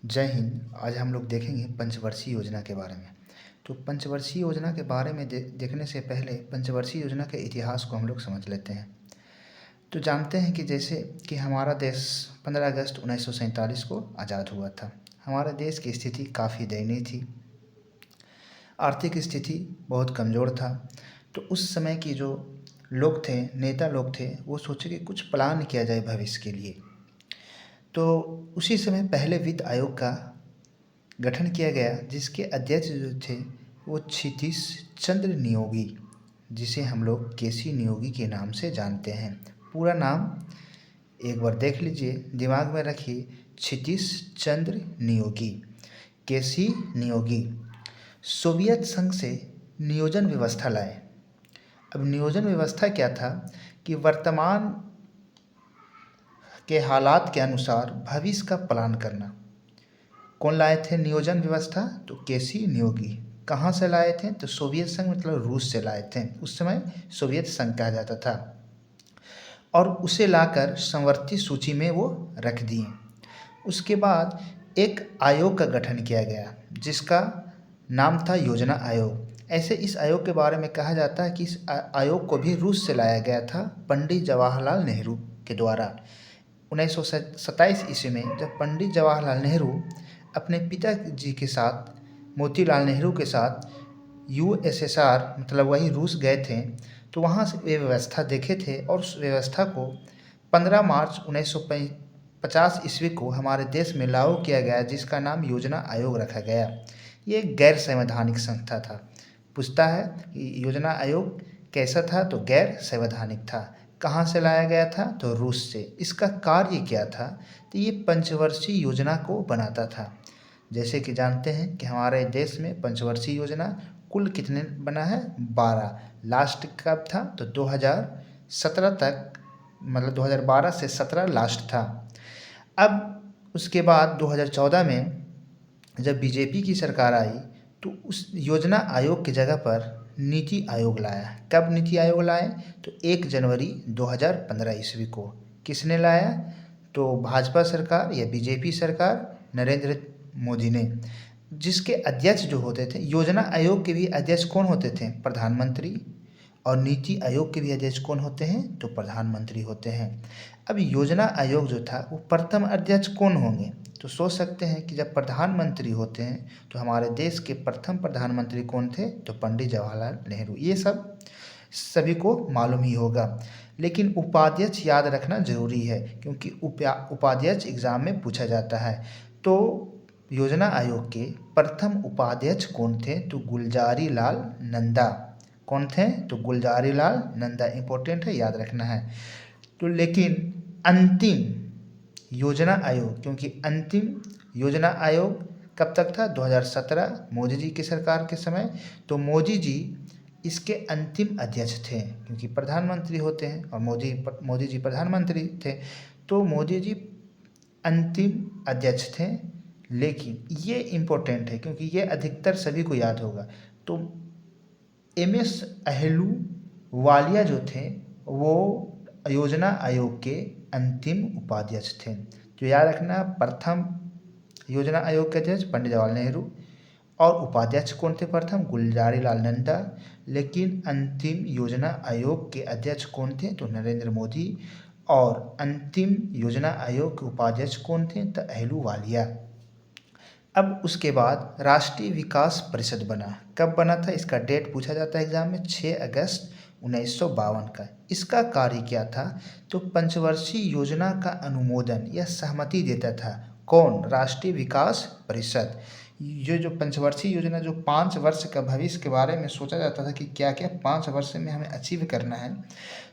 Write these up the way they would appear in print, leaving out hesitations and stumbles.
जय हिंद। आज हम लोग देखेंगे पंचवर्षीय योजना के बारे में। तो पंचवर्षीय योजना के बारे में देखने से पहले पंचवर्षीय योजना के इतिहास को हम लोग समझ लेते हैं। तो जानते हैं कि जैसे कि हमारा देश 15 अगस्त 1947 को आज़ाद हुआ था। हमारे देश की स्थिति काफ़ी दयनीय थी, आर्थिक स्थिति बहुत कमज़ोर था। तो उस समय की जो लोग थे, नेता लोग थे, वो सोचे कि कुछ प्लान किया जाए भविष्य के लिए। तो उसी समय पहले वित्त आयोग का गठन किया गया, जिसके अध्यक्ष जो थे वो क्षितिज चंद्र नियोगी, जिसे हम लोग केसी नियोगी के नाम से जानते हैं। पूरा नाम एक बार देख लीजिए, दिमाग में रखिए, क्षितिज चंद्र नियोगी, केसी नियोगी। सोवियत संघ से नियोजन व्यवस्था लाए। अब नियोजन व्यवस्था क्या था कि वर्तमान के हालात के अनुसार भविष्य का प्लान करना। कौन लाए थे नियोजन व्यवस्था? तो केसी नियोगी। कहाँ से लाए थे? तो सोवियत संघ मतलब रूस से लाए थे। उस समय सोवियत संघ कहा जाता था, और उसे लाकर संवर्ती सूची में वो रख दिए। उसके बाद एक आयोग का गठन किया गया, जिसका नाम था योजना आयोग। ऐसे इस आयोग के बारे में कहा जाता है कि इस आयोग को भी रूस से लाया गया था, पंडित जवाहरलाल नेहरू के द्वारा। 1927 ईस्वी में जब पंडित जवाहरलाल नेहरू अपने पिताजी के साथ, मोतीलाल नेहरू के साथ यूएसएसआर मतलब वही रूस गए थे, तो वहाँ से वे व्यवस्था देखे थे, और उस व्यवस्था को 15 मार्च 1950 ईस्वी को हमारे देश में लागू किया गया, जिसका नाम योजना आयोग रखा गया। ये एक गैर संवैधानिक संस्था था। पूछता है कि योजना आयोग कैसा था? तो गैर संवैधानिक था। कहाँ से लाया गया था? तो रूस से। इसका कार्य क्या था? तो ये पंचवर्षीय योजना को बनाता था। जैसे कि जानते हैं कि हमारे देश में पंचवर्षीय योजना कुल कितने बना है? 12। लास्ट कब था? तो 2017 तक, मतलब 2012 से 17 लास्ट था। अब उसके बाद 2014 में जब बीजेपी की सरकार आई, तो उस योजना आयोग की जगह पर नीति आयोग लाया। कब नीति आयोग लाए? तो 1 जनवरी 2015 ईस्वी को। किसने लाया? तो भाजपा सरकार या बीजेपी सरकार, नरेंद्र मोदी ने। जिसके अध्यक्ष जो होते थे, योजना आयोग के भी अध्यक्ष कौन होते थे? प्रधानमंत्री। और नीति आयोग के भी अध्यक्ष कौन होते हैं? तो प्रधानमंत्री होते हैं। अब योजना आयोग जो था, वो प्रथम अध्यक्ष कौन होंगे? तो सोच सकते हैं कि जब प्रधानमंत्री होते हैं, तो हमारे देश के प्रथम प्रधानमंत्री कौन थे? तो पंडित जवाहरलाल नेहरू। ये सब सभी को मालूम ही होगा, लेकिन उपाध्यक्ष याद रखना जरूरी है, क्योंकि उपाध्यक्ष एग्जाम में पूछा जाता है। तो योजना आयोग के प्रथम उपाध्यक्ष कौन थे? तो गुलजारी लाल नंदा। कौन थे? तो गुलजारी लाल नंदा। इंपॉर्टेंट है, याद रखना है। तो लेकिन अंतिम योजना आयोग, क्योंकि अंतिम योजना आयोग कब तक था? 2017 मोदी जी की सरकार के समय। तो मोदी जी इसके अंतिम अध्यक्ष थे, क्योंकि प्रधानमंत्री होते हैं और मोदी जी प्रधानमंत्री थे। तो मोदी जी अंतिम अध्यक्ष थे। लेकिन ये इम्पोर्टेंट है, क्योंकि ये अधिकतर सभी को याद होगा। तो MS अहलूवालिया जो थे, वो योजना आयोग के अंतिम उपाध्यक्ष थे। तो याद रखना, प्रथम योजना आयोग के अध्यक्ष पंडित जवाहरलाल नेहरू, और उपाध्यक्ष कौन थे? प्रथम गुलजारी लाल नंदा। लेकिन अंतिम योजना आयोग के अध्यक्ष कौन थे? तो नरेंद्र मोदी। और अंतिम योजना आयोग के उपाध्यक्ष कौन थे? तो अहलूवालिया। अब उसके बाद राष्ट्रीय विकास परिषद बना। कब बना था? इसका डेट पूछा जाता है एग्जाम में, 6 अगस्त 1952 का। इसका कार्य क्या था? तो पंचवर्षीय योजना का अनुमोदन या सहमति देता था। कौन? राष्ट्रीय विकास परिषद। ये जो पंचवर्षीय योजना, जो 5 वर्ष का भविष्य के बारे में सोचा जाता था कि क्या क्या 5 वर्ष में हमें अचीव करना है,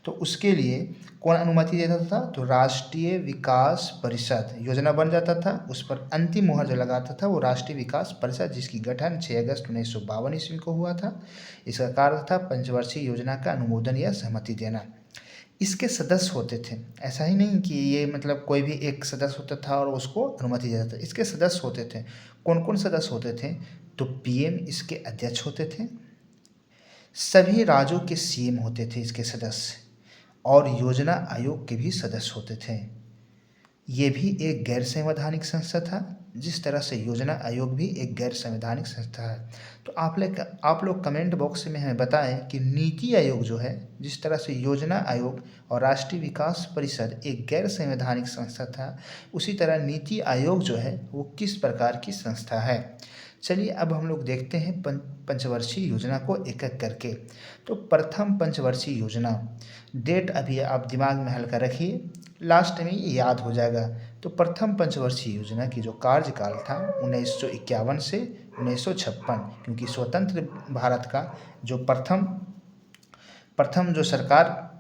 तो उसके लिए कौन अनुमति देता था? तो राष्ट्रीय विकास परिषद। योजना बन जाता था, उस पर अंतिम मुहर जो लगाता था वो राष्ट्रीय विकास परिषद, जिसकी गठन 6 अगस्त 1952 ईस्वी को हुआ था। इसका कार्य था पंचवर्षीय योजना का अनुमोदन या सहमति देना। इसके सदस्य होते थे। ऐसा ही नहीं कि ये मतलब कोई भी एक सदस्य होता था और उसको अनुमति देता था। इसके सदस्य होते थे। कौन कौन सदस्य होते थे? तो PM इसके अध्यक्ष होते थे। सभी राज्यों के CM होते थे इसके सदस्य, और योजना आयोग के भी सदस्य होते थे। ये भी एक गैर संवैधानिक संस्था था, जिस तरह से योजना आयोग भी एक गैर संवैधानिक संस्था है। तो आप लोग कमेंट बॉक्स में हमें बताएं कि नीति आयोग जो है, जिस तरह से योजना आयोग और राष्ट्रीय विकास परिषद एक गैर संवैधानिक संस्था था, उसी तरह नीति आयोग जो है वो किस प्रकार की संस्था है। चलिए अब हम लोग देखते हैं पंचवर्षीय योजना को एक एक करके। तो प्रथम पंचवर्षीय योजना, डेट अभी आप दिमाग में हल्का रखिए, लास्ट में ये याद हो जाएगा। तो प्रथम पंचवर्षीय योजना की जो कार्यकाल था 1951 से 1956, क्योंकि स्वतंत्र भारत का जो प्रथम जो सरकार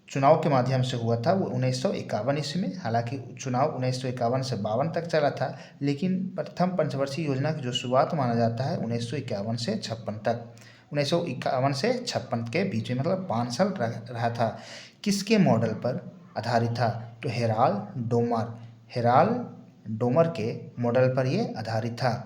चुनाव के माध्यम से हुआ था वो 1951 ईस्वी में। हालांकि चुनाव 1951 से 52 तक चला था, लेकिन प्रथम पंचवर्षीय योजना की जो शुरुआत माना जाता है 1951 से 56 तक, 1951 से 56 के बीच में, मतलब 5 साल रहा था। किसके मॉडल पर आधारित था? तो हेराल्ड डोमर के मॉडल पर ये आधारित था।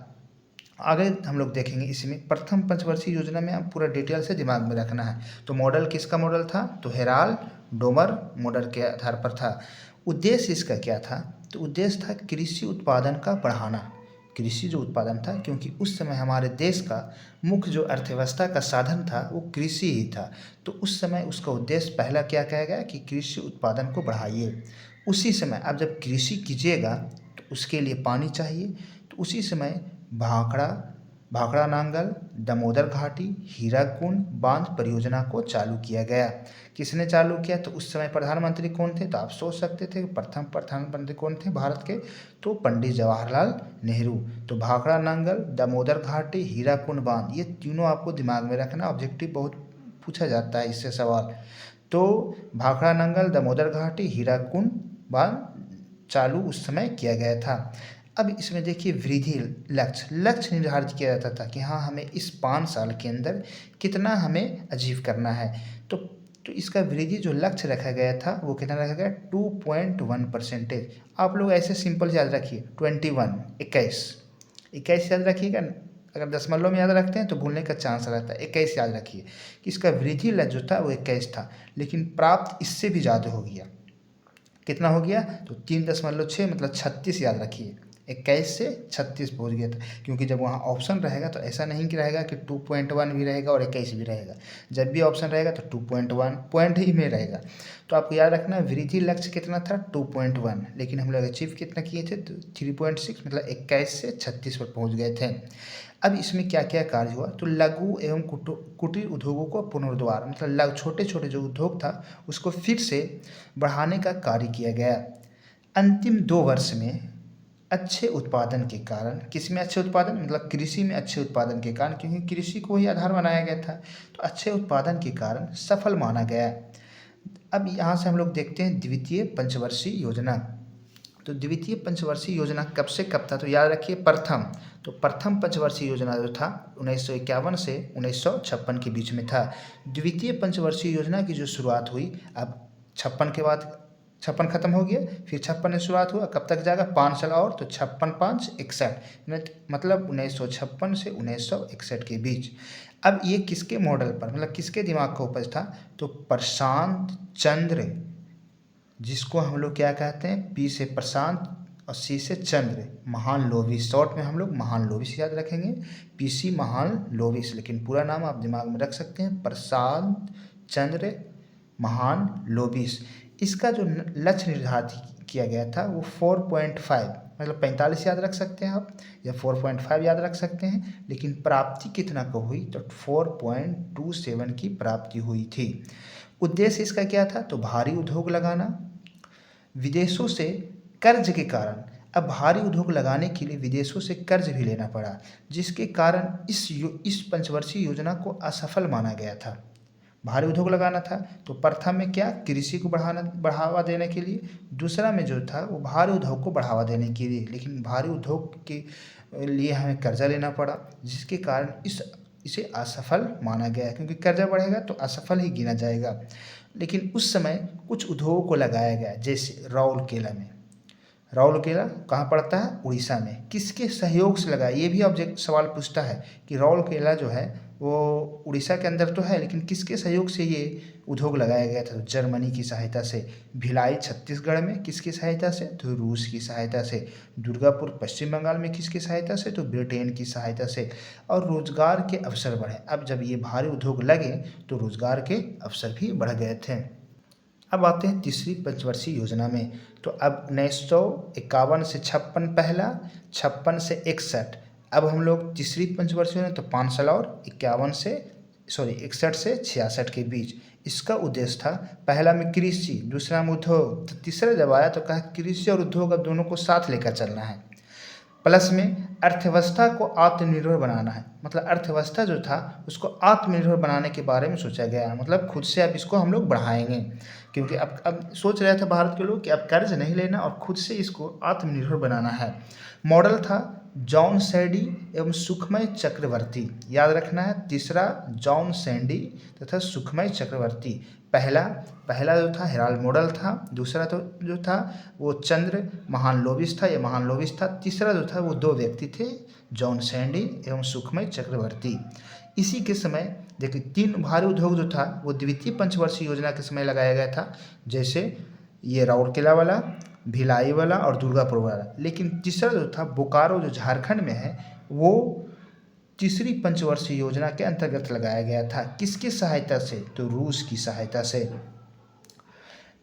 आगे हम लोग देखेंगे इसमें प्रथम पंचवर्षीय योजना में आप पूरा डिटेल से दिमाग में रखना है। तो मॉडल किसका मॉडल था? तो हेराल्ड डोमर मॉडल के आधार पर था। उद्देश्य इसका क्या था? तो उद्देश्य था कृषि उत्पादन का बढ़ाना। कृषि जो उत्पादन था, क्योंकि उस समय हमारे देश का मुख्य जो अर्थव्यवस्था का साधन था वो कृषि ही था। तो उस समय उसका उद्देश्य पहला क्या कहा गया कि कृषि उत्पादन को बढ़ाइए। उसी समय अब जब कृषि कीजिएगा तो उसके लिए पानी चाहिए। तो उसी समय भाखड़ा नांगल, दामोदर घाटी, हीराकुंड बांध परियोजना को चालू किया गया। किसने चालू किया? तो उस समय प्रधानमंत्री कौन थे? तो आप सोच सकते थे कि प्रथम प्रधानमंत्री कौन थे भारत के? तो पंडित जवाहरलाल नेहरू। तो भाखड़ा नांगल, दामोदर घाटी, हीराकुंड बांध, ये तीनों आपको दिमाग में रखना। ऑब्जेक्टिव बहुत पूछा जाता है इससे सवाल। तो भाखड़ा नांगल, दामोदर घाटी, हीराकुंड बांध चालू उस समय किया गया था। अब इसमें देखिए वृद्धि लक्ष्य निर्धारित किया जाता था कि हाँ, हमें इस 5 साल के अंदर कितना हमें अचीव करना है। तो इसका वृद्धि जो लक्ष्य रखा गया था वो कितना रखा गया? 2.1%। आप लोग ऐसे सिंपल याद रखिए, 21 याद रखिएगा। अगर दशमलव में याद रखते हैं तो भूलने का चांस रहता है। 21 याद रखिए कि इसका वृद्धि लक्ष्य जो था वो 21 था, लेकिन प्राप्त इससे भी ज़्यादा हो गया। कितना हो गया? तो 3.6 मतलब 36 याद रखिए। 21 से 36 पहुँच गया था, क्योंकि जब वहाँ ऑप्शन रहेगा तो ऐसा नहीं कि रहेगा कि 2.1 भी रहेगा और 21 भी रहेगा। जब भी ऑप्शन रहेगा तो 2.1 पॉइंट ही में रहेगा। तो आपको याद रखना वृद्धि लक्ष्य कितना था? 2.1, लेकिन हम लोग अचीव कितना किए थे? तो 3.6 मतलब 21 से 36 पर पहुँच गए थे। अब इसमें क्या क्या कार्य हुआ? तो लघु एवं कुटीर उद्योगों को पुनरुद्धार, मतलब छोटे छोटे जो उद्योग था उसको फिर से बढ़ाने का कार्य किया गया। अंतिम 2 वर्ष में अच्छे उत्पादन के कारण, किसमें अच्छे उत्पादन? मतलब कृषि में अच्छे उत्पादन के कारण, क्योंकि कृषि को ही आधार बनाया गया था। तो अच्छे उत्पादन के कारण सफल माना गया। अब यहाँ से हम लोग देखते हैं द्वितीय पंचवर्षीय योजना। तो द्वितीय पंचवर्षीय योजना कब से कब था? तो याद रखिए प्रथम पंचवर्षीय योजना जो था 1951 से 1956 के बीच में था। द्वितीय पंचवर्षीय योजना की जो शुरुआत हुई, अब 56 के बाद 56 खत्म हो गया, फिर 56 में शुरुआत हुआ, कब तक जाएगा? 5 साल और, तो 56 5 61, मतलब 1956 से 1961 के बीच। अब ये किसके मॉडल पर, मतलब किसके दिमाग का उपज था? तो प्रशांत चंद्र, जिसको हम लोग क्या कहते हैं? पी से प्रशांत और सी से चंद्र, महान लोविस, शॉर्ट में हम लोग महान लोविस याद रखेंगे, पीसी महान लोविस, लेकिन पूरा नाम आप दिमाग में रख सकते हैं प्रशांत चंद्र महान लोविस। इसका जो लक्ष्य निर्धारित किया गया था वो 4.5, मतलब 45 याद रख सकते हैं आप, या 4.5 याद रख सकते हैं, लेकिन प्राप्ति कितना को हुई? तो 4.27 की प्राप्ति हुई थी। उद्देश्य इसका क्या था? तो भारी उद्योग लगाना। विदेशों से कर्ज के कारण, अब भारी उद्योग लगाने के लिए विदेशों से कर्ज भी लेना पड़ा, जिसके कारण इस पंचवर्षीय योजना को असफल माना गया था। भारी उद्योग लगाना था तो प्रथम में क्या? कृषि को बढ़ावा देने के लिए, दूसरा में जो था वो भारी उद्योग को बढ़ावा देने के लिए, लेकिन भारी उद्योग के लिए हमें कर्जा लेना पड़ा, जिसके कारण इसे असफल माना गया, क्योंकि कर्जा बढ़ेगा तो असफल ही गिना जाएगा। लेकिन उस समय कुछ उद्योगों को लगाया गया, जैसे राउरकेला कहाँ पड़ता है? उड़ीसा में। किसके सहयोग से लगाया? ये भी ऑब्जेक्ट सवाल पूछता है कि राउरकेला जो है वो उड़ीसा के अंदर तो है, लेकिन किसके सहयोग से ये उद्योग लगाया गया था? तो जर्मनी की सहायता से। भिलाई छत्तीसगढ़ में किसकी सहायता से? तो रूस की सहायता से। दुर्गापुर पश्चिम बंगाल में किसकी सहायता से? तो ब्रिटेन की सहायता से। और रोजगार के अवसर बढ़े। अब जब ये भारी उद्योग लगे तो रोजगार के अवसर भी बढ़ गए थे। अब आते हैं तीसरी पंचवर्षीय योजना में। तो अब 1951 से 56 पहला, 56 से 61। अब हम लोग तीसरी पंचवर्षीय योजना, तो 5 साल और 61 से 66 के बीच। इसका उद्देश्य था, पहला में कृषि, दूसरा में उद्योग, तो तीसरा जब आया तो कहा कृषि और उद्योग अब दोनों को साथ लेकर चलना है। प्लस में अर्थव्यवस्था को आत्मनिर्भर बनाना है। मतलब अर्थव्यवस्था जो था उसको आत्मनिर्भर बनाने के बारे में सोचा गया है। मतलब खुद से अब इसको हम लोग बढ़ाएंगे, क्योंकि अब सोच रहे थे भारत के लोग कि अब कर्ज नहीं लेना और खुद से इसको आत्मनिर्भर बनाना है। मॉडल था जॉन सैडी एवं सुखमय चक्रवर्ती। याद रखना है, तीसरा जॉन सैंडी तथा सुखमय चक्रवर्ती। पहला जो था हेराल्ड मॉडल था, दूसरा तो जो था वो चंद्र महानलोविस था, तीसरा जो था वो 2 व्यक्ति थे, जॉन सैंडी एवं सुखमय चक्रवर्ती। इसी के समय देखिए 3 भारी उद्योग जो था वो द्वितीय पंचवर्षीय योजना के समय लगाया गया था, जैसे ये राउरकेला वाला, भिलाई वाला और दुर्गापुर वाला। लेकिन तीसरा जो था बोकारो जो झारखंड में है, वो तीसरी पंचवर्षीय योजना के अंतर्गत लगाया गया था। किसकी सहायता से? तो रूस की सहायता से।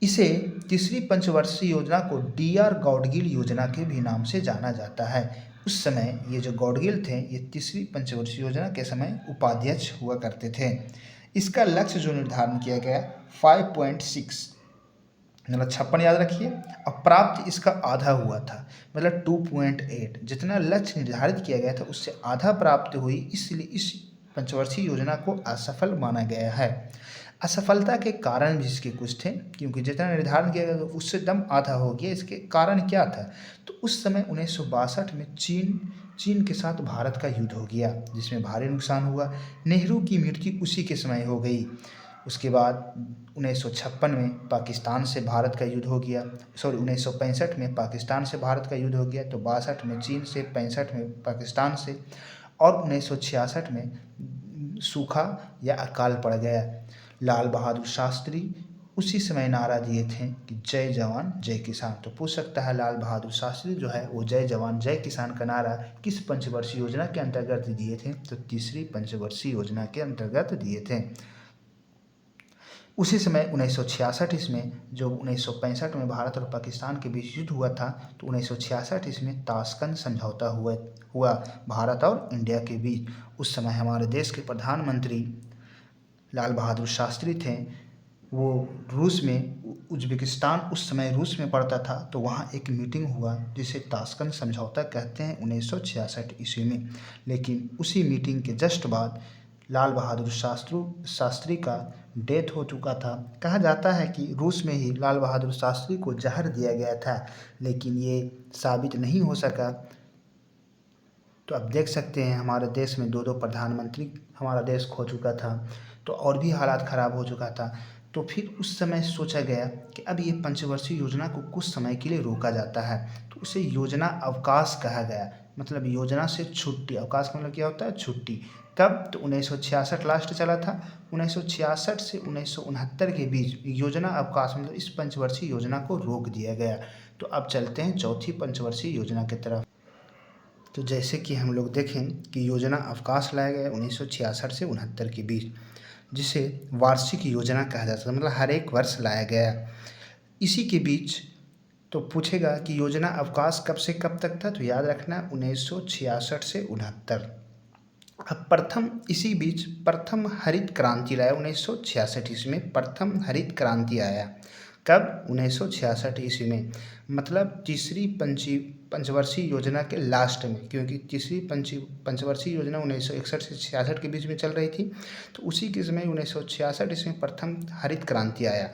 इसे तीसरी पंचवर्षीय योजना को DR गॉडगिल योजना के भी नाम से जाना जाता है। उस समय ये जो गॉडगिल थे ये तीसरी पंचवर्षीय योजना के समय उपाध्यक्ष हुआ करते थे। इसका लक्ष्य जो निर्धारण किया गया 5.6, मतलब 56 याद रखिए, और प्राप्त इसका आधा हुआ था, मतलब 2.8। जितना लक्ष्य निर्धारित किया गया था उससे आधा प्राप्त हुई, इसलिए इस पंचवर्षीय योजना को असफल माना गया है। असफलता के कारण भी इसके कुछ थे, क्योंकि जितना निर्धारण किया गया था उससे दम आधा हो गया। इसके कारण क्या था? तो उस समय 1962 में चीन के साथ भारत का युद्ध हो गया, जिसमें भारी नुकसान हुआ। नेहरू की मृत्यु उसी के समय हो गई। उसके बाद 1956 में पाकिस्तान से भारत का युद्ध हो गया, 1965 में पाकिस्तान से भारत का युद्ध हो गया, तो 62 में चीन से, 65 में पाकिस्तान से, और 1966 में सूखा या अकाल पड़ गया। लाल बहादुर शास्त्री उसी समय नारा दिए थे कि जय जवान जय किसान। तो पूछ सकता है लाल बहादुर शास्त्री जो है वो जय जवान जय किसान का नारा किस पंचवर्षीय योजना के अंतर्गत दिए थे? तो तीसरी पंचवर्षीय योजना के अंतर्गत दिए थे। उसी समय 1966 ईस्वी जो 1965 में भारत और पाकिस्तान के बीच युद्ध हुआ था, तो 1966 ईस्वी में ताशकंद समझौता हुआ भारत और इंडिया के बीच। उस समय हमारे देश के प्रधानमंत्री लाल बहादुर शास्त्री थे। वो रूस में, उज्बेकिस्तान उस समय रूस में पड़ता था, तो वहाँ एक मीटिंग हुआ जिसे ताशकंद समझौता कहते हैं 1966 ईस्वी में। लेकिन उसी मीटिंग के जस्ट बाद लाल बहादुर शास्त्री का डेथ हो चुका था। कहा जाता है कि रूस में ही लाल बहादुर शास्त्री को जहर दिया गया था, लेकिन ये साबित नहीं हो सका। तो अब देख सकते हैं हमारे देश में 2 प्रधानमंत्री हमारा देश खो चुका था, तो और भी हालात ख़राब हो चुका था। तो फिर उस समय सोचा गया कि अब ये पंचवर्षीय योजना को कुछ समय के लिए रोका जाता है, तो उसे योजना अवकाश कहा गया। मतलब योजना से छुट्टी, अवकाश का मतलब क्या होता है? छुट्टी। कब? तो 1966 लास्ट चला था। 1966 से 1969 के बीच योजना अवकाश, मतलब इस पंचवर्षीय योजना को रोक दिया गया। तो अब चलते हैं चौथी पंचवर्षीय योजना की तरफ। तो जैसे कि हम लोग देखें कि योजना अवकाश लाया गया 1966 से 69 के बीच, जिसे वार्षिक योजना कहा जाता है, मतलब हर एक वर्ष लाया गया। इसी के बीच तो पूछेगा कि योजना अवकाश कब से कब तक था? तो याद रखना 1966 से 69। अब इसी बीच प्रथम हरित क्रांति लाया 1966 ईस्वी में। प्रथम हरित क्रांति आया कब? 1966 ईस्वी में। मतलब तीसरी पंचवर्षीय योजना के लास्ट में, क्योंकि तीसरी पंचवर्षीय योजना 1961 से 66 के बीच में चल रही थी, तो उसी के समय 1966 ईस्वी में प्रथम हरित क्रांति आया।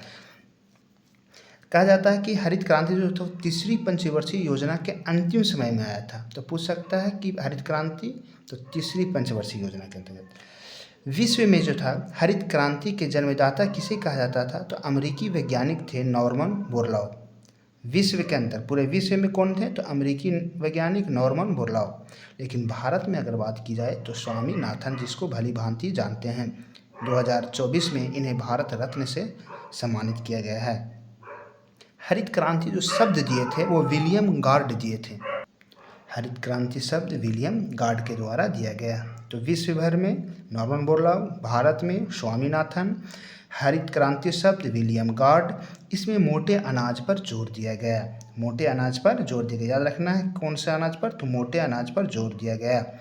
कहा जाता है कि हरित क्रांति जो था तीसरी पंचवर्षीय योजना के अंतिम समय में आया था। तो पूछ सकता है कि हरित क्रांति तो तीसरी पंचवर्षीय योजना के अंतर्गत। विश्व में जो था हरित क्रांति के जन्मदाता किसे कहा जाता था? तो अमेरिकी वैज्ञानिक थे नॉर्मन बोरलॉग। विश्व के अंदर पूरे विश्व में कौन थे? तो अमेरिकी वैज्ञानिक नॉर्मन बोरलॉग। लेकिन भारत में अगर बात की जाए तो स्वामीनाथन, जिसको भली भांति जानते हैं। 2024 में इन्हें भारत रत्न से सम्मानित किया गया है। हरित क्रांति जो शब्द दिए थे वो विलियम गार्ड दिए थे। हरित क्रांति शब्द विलियम गार्ड के द्वारा दिया गया। तो विश्व भर में नॉर्मन बोरलॉग, भारत में स्वामीनाथन। हरित क्रांति शब्द विलियम गार्ड। इसमें मोटे अनाज पर जोर दिया गया। मोटे अनाज पर जोर दिया गया, याद रखना है कौन से अनाज पर? तो मोटे अनाज पर जोर दिया गया।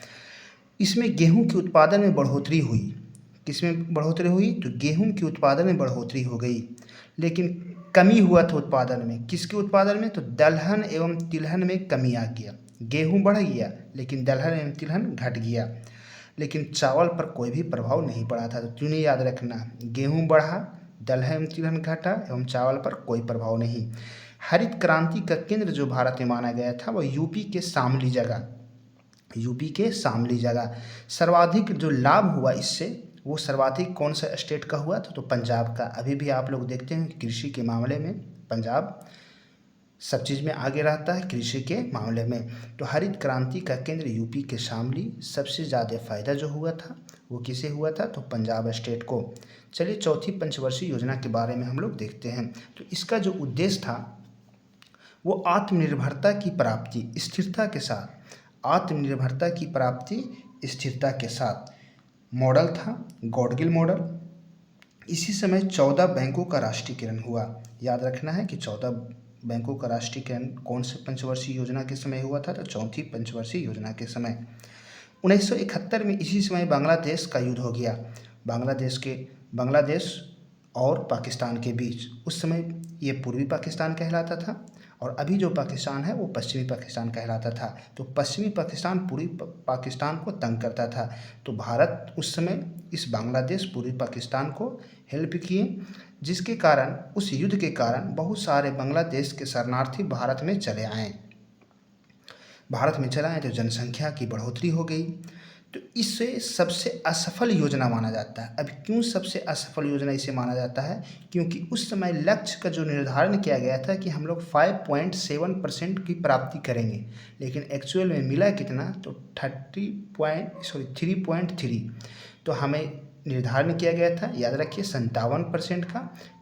इसमें गेहूं के उत्पादन में बढ़ोतरी हुई। किसमें बढ़ोतरी हुई? तो गेहूं के उत्पादन में बढ़ोतरी हो गई। लेकिन कमी हुआ था उत्पादन में। किसके उत्पादन में? तो दलहन एवं तिलहन में कमी आ गया। गेहूं बढ़ गया लेकिन दलहन एवं तिलहन घट गया। लेकिन चावल पर कोई भी प्रभाव नहीं पड़ा था। तो तीनों याद रखना, गेहूं बढ़ा, दलहन एवं तिलहन घटा एवं चावल पर कोई प्रभाव नहीं। हरित क्रांति का केंद्र जो भारत में माना गया था वो यूपी के शामली जगह। यूपी के शामली जगह सर्वाधिक जो लाभ हुआ इससे, वो सर्वाधिक कौन सा स्टेट का हुआ था? तो पंजाब का। अभी भी आप लोग देखते हैं कृषि के मामले में पंजाब सब चीज़ में आगे रहता है कृषि के मामले में। तो हरित क्रांति का केंद्र यूपी के शामली। सबसे ज़्यादा फायदा जो हुआ था वो किसे हुआ था? तो पंजाब स्टेट को। चलिए चौथी पंचवर्षीय योजना के बारे में हम लोग देखते हैं। तो इसका जो उद्देश्य था वो आत्मनिर्भरता की प्राप्ति स्थिरता के साथ, आत्मनिर्भरता की प्राप्ति स्थिरता के साथ मॉडल था गॉडगिल मॉडल। इसी समय 14 बैंकों का राष्ट्रीयकरण हुआ। याद रखना है कि 14 बैंकों का राष्ट्रीयकरण कौन से पंचवर्षीय योजना के समय हुआ था? तो चौथी पंचवर्षीय योजना के समय। 1971 में इसी समय बांग्लादेश का युद्ध हो गया। बांग्लादेश और पाकिस्तान के बीच। उस समय ये पूर्वी पाकिस्तान कहलाता था और अभी जो पाकिस्तान है वो पश्चिमी पाकिस्तान कहलाता था। तो पश्चिमी पाकिस्तान पूर्वी पाकिस्तान को तंग करता था। तो भारत उस समय इस बांग्लादेश पूर्वी पाकिस्तान को हेल्प किए, जिसके कारण उस युद्ध के कारण बहुत सारे बांग्लादेश के शरणार्थी भारत में चले आए। तो जनसंख्या की बढ़ोतरी हो गई। तो इससे सबसे असफल योजना माना जाता है। अब क्यों सबसे असफल योजना इसे माना जाता है? क्योंकि उस समय लक्ष्य का जो निर्धारण किया गया था कि हम लोग 5.7% की प्राप्ति करेंगे, लेकिन एक्चुअल में मिला कितना? तो 3.3। तो हमें निर्धारण किया गया था, याद रखिए 57% का,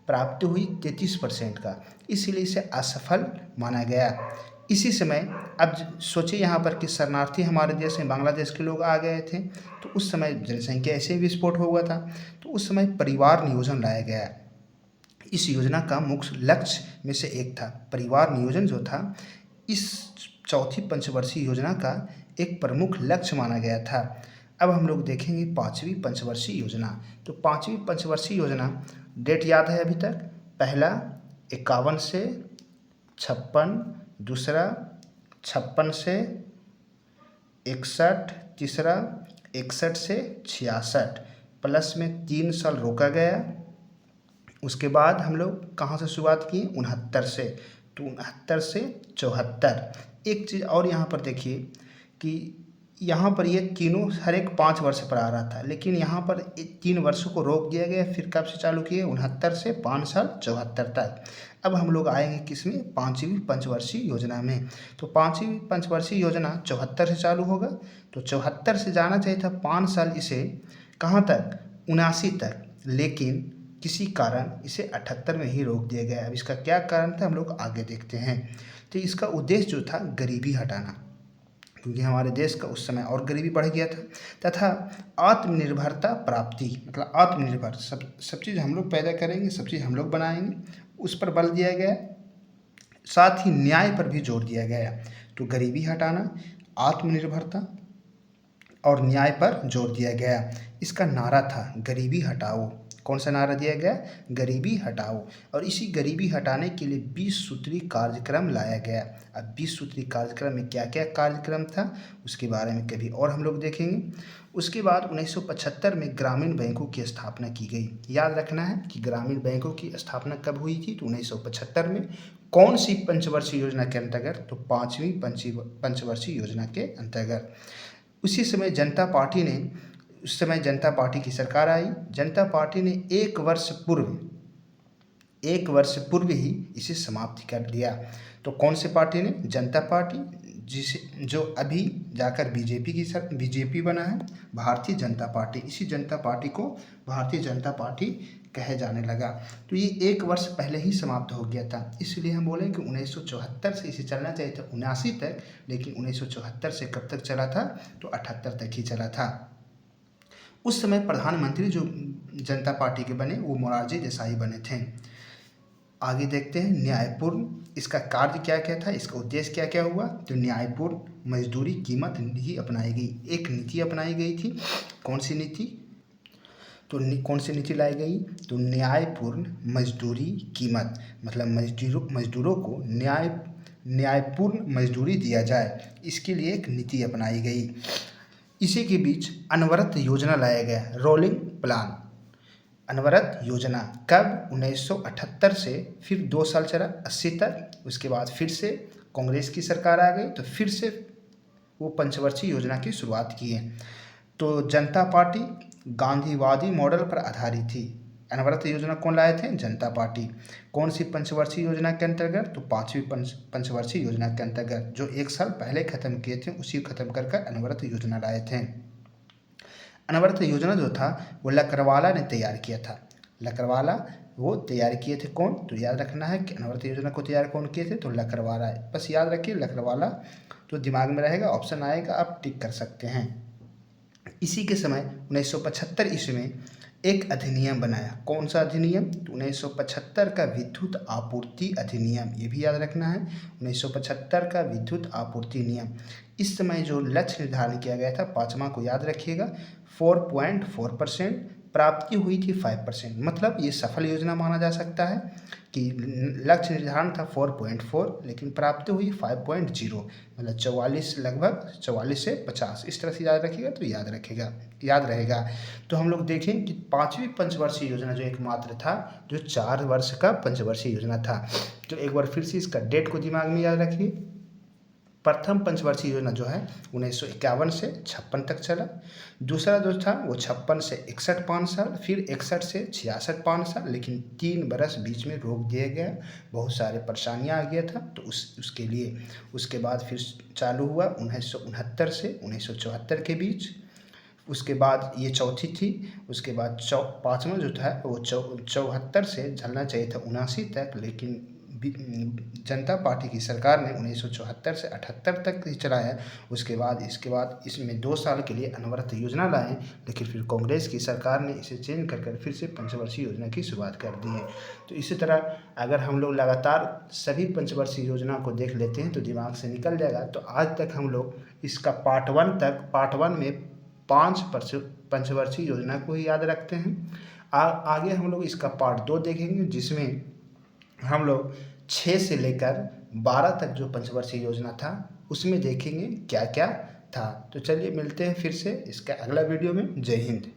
प्राप्ति हुई 33% का, इसीलिए इसे असफल माना गया। इसी समय अब सोचिए यहाँ पर कि शरणार्थी हमारे देश में बांग्लादेश के लोग आ गए थे। तो उस समय जनसंख्या ऐसे ही विस्फोट हो हुआ था। तो उस समय परिवार नियोजन लाया गया। इस योजना का मुख्य लक्ष्य में से एक था परिवार नियोजन जो था, इस चौथी पंचवर्षीय योजना का एक प्रमुख लक्ष्य माना गया था। अब हम लोग देखेंगे पाँचवीं पंचवर्षीय योजना। तो पाँचवीं पंचवर्षीय योजना डेट याद है अभी तक? पहला 51 से 56, दूसरा 56 से 61, तीसरा 61 से 66, प्लस में 3 साल रोका गया। उसके बाद हम लोग कहाँ से शुरुआत किए? 69 से। तो 69 से 74। एक चीज़ और यहाँ पर देखिए कि यहाँ पर ये तीनों हर एक 5 वर्ष पर आ रहा था, लेकिन यहाँ पर 3 वर्षों को रोक दिया गया। फिर कब से चालू किए? 69 से 5 साल 74 तक। अब हम लोग आएंगे किसमें? पाँचवीं पंचवर्षीय योजना में। तो पाँचवीं पंचवर्षीय योजना 74 से चालू होगा। तो 74 से जाना चाहिए था 5 साल, इसे कहाँ तक? 79 तक, लेकिन किसी कारण इसे 78 में ही रोक दिया गया। अब इसका क्या कारण था हम लोग आगे देखते हैं। तो इसका उद्देश्य जो था गरीबी हटाना, क्योंकि हमारे देश का उस समय और गरीबी बढ़ गया था, तथा आत्मनिर्भरता प्राप्ति, मतलब आत्मनिर्भर सब चीज़ हम लोग पैदा करेंगे, सब चीज़ हम लोग बनाएंगे, उस पर बल दिया गया। साथ ही न्याय पर भी जोर दिया गया। तो गरीबी हटाना, आत्मनिर्भरता और न्याय पर जोर दिया गया। इसका नारा था गरीबी हटाओ। कौन सा नारा दिया गया? गरीबी हटाओ। और इसी गरीबी हटाने के लिए 20 सूत्री कार्यक्रम लाया गया। अब 20 सूत्री कार्यक्रम में क्या क्या कार्यक्रम था उसके बारे में कभी और हम लोग देखेंगे। उसके बाद 1975 में ग्रामीण बैंकों की स्थापना की गई। याद रखना है कि ग्रामीण बैंकों की स्थापना कब हुई थी? तो 1975 में। कौन सी पंचवर्षीय योजना के अंतर्गत? तो पाँचवीं पंचवर्षीय योजना के अंतर्गत। उसी समय उस समय जनता पार्टी की सरकार आई। जनता पार्टी ने 1 वर्ष पूर्व 1 वर्ष पूर्व ही इसे समाप्त कर दिया। तो कौन से पार्टी ने? जनता पार्टी, जो अभी जाकर बीजेपी बना है, भारतीय जनता पार्टी। इसी जनता पार्टी को भारतीय जनता पार्टी कहे जाने लगा। तो ये 1 वर्ष पहले ही समाप्त हो गया था, इसलिए हम बोलें कि 1974 से इसे चलना चाहिए था 79 तक, लेकिन 1974 से कब तक चला था? तो 78 तक ही चला था। उस समय प्रधानमंत्री जो जनता पार्टी के बने वो मोरारजी देसाई बने थे। आगे देखते हैं न्यायपूर्ण, इसका कार्य क्या क्या था, इसका उद्देश्य क्या क्या हुआ? तो न्यायपूर्ण मजदूरी कीमत नीति अपनाई गई। एक नीति अपनाई गई थी, कौन सी नीति? तो कौन सी नीति लाई गई? तो न्यायपूर्ण मजदूरी कीमत, मतलब मजदूरों को न्यायपूर्ण मजदूरी दिया जाए, इसके लिए एक नीति अपनाई गई। इसी के बीच अनवरत योजना लाया गया, रोलिंग प्लान। अनवरत योजना कब? 1978 से फिर 2 साल चला 80 तक। उसके बाद फिर से कांग्रेस की सरकार आ गई तो फिर से वो पंचवर्षीय योजना की शुरुआत की है। तो जनता पार्टी गांधीवादी मॉडल पर आधारित थी। अनवरत योजना कौन लाए थे? जनता पार्टी। कौन सी पंचवर्षीय योजना के अंतर्गत? तो 5वीं पंचवर्षीय योजना के अंतर्गत, जो 1 साल पहले खत्म किए थे उसी खत्म कर अनवरत योजना लाए थे। अनवरत योजना जो था वो लकड़वाला ने तैयार किया था। लकड़वाला वो तैयार किए थे कौन? तो याद रखना है कि अनवरत योजना को तैयार कौन किए थे? तो लकड़वाला। बस याद रखिए लकड़वाला, तो दिमाग में रहेगा, ऑप्शन आएगा, आप टिक कर सकते हैं। इसी के समय 1975 ईस्वी में एक अधिनियम बनाया। कौन सा अधिनियम? तो 1975 का विद्युत आपूर्ति अधिनियम, ये भी याद रखना है, 1975 का विद्युत आपूर्ति नियम। इस समय जो लक्ष्य निर्धारण किया गया था, 5वां को याद रखिएगा, 4.4%, प्राप्ति हुई थी 5%। मतलब ये सफल योजना माना जा सकता है कि लक्ष्य निर्धारण था 4.4 लेकिन प्राप्ति हुई 5.0, मतलब 44, लगभग 44 से 50, इस तरह से याद रखिएगा तो याद रहेगा। तो हम लोग देखें कि 5वीं पंचवर्षीय योजना जो एकमात्र था, जो 4 वर्ष का पंचवर्षीय योजना था। तो एक बार फिर से इसका डेट को दिमाग में याद रखिए। प्रथम पंचवर्षीय योजना जो है 1951 से 56 तक चला। दूसरा जो था वो 56 से 61 5 साल, फिर 61 से 66 5 साल, लेकिन 3 बरस बीच में रोक दिया गया, बहुत सारे परेशानियां आ गया था, तो उसके लिए उसके बाद फिर चालू हुआ 1969 से 1974 के बीच। उसके बाद ये चौथी थी। उसके बाद 5वां जो था वो 74 से चलना चाहिए था 79 तक, लेकिन जनता पार्टी की सरकार ने 1974 से 78 तक ही चलाया। इसके बाद इसमें 2 साल के लिए अनवरत योजना लाए, लेकिन फिर कांग्रेस की सरकार ने इसे चेंज कर फिर से पंचवर्षीय योजना की शुरुआत कर दी है। तो इसी तरह अगर हम लोग लगातार सभी पंचवर्षीय योजना को देख लेते हैं तो दिमाग से निकल जाएगा। तो आज तक हम लोग इसका पार्ट 1 में 5 पंचवर्षीय योजना को ही याद रखते हैं। आगे हम लोग इसका पार्ट 2 देखेंगे, जिसमें हम लोग 6 से लेकर 12 तक जो पंचवर्षीय योजना था उसमें देखेंगे क्या क्या था। तो चलिए मिलते हैं फिर से इसका अगला वीडियो में। जय हिंद।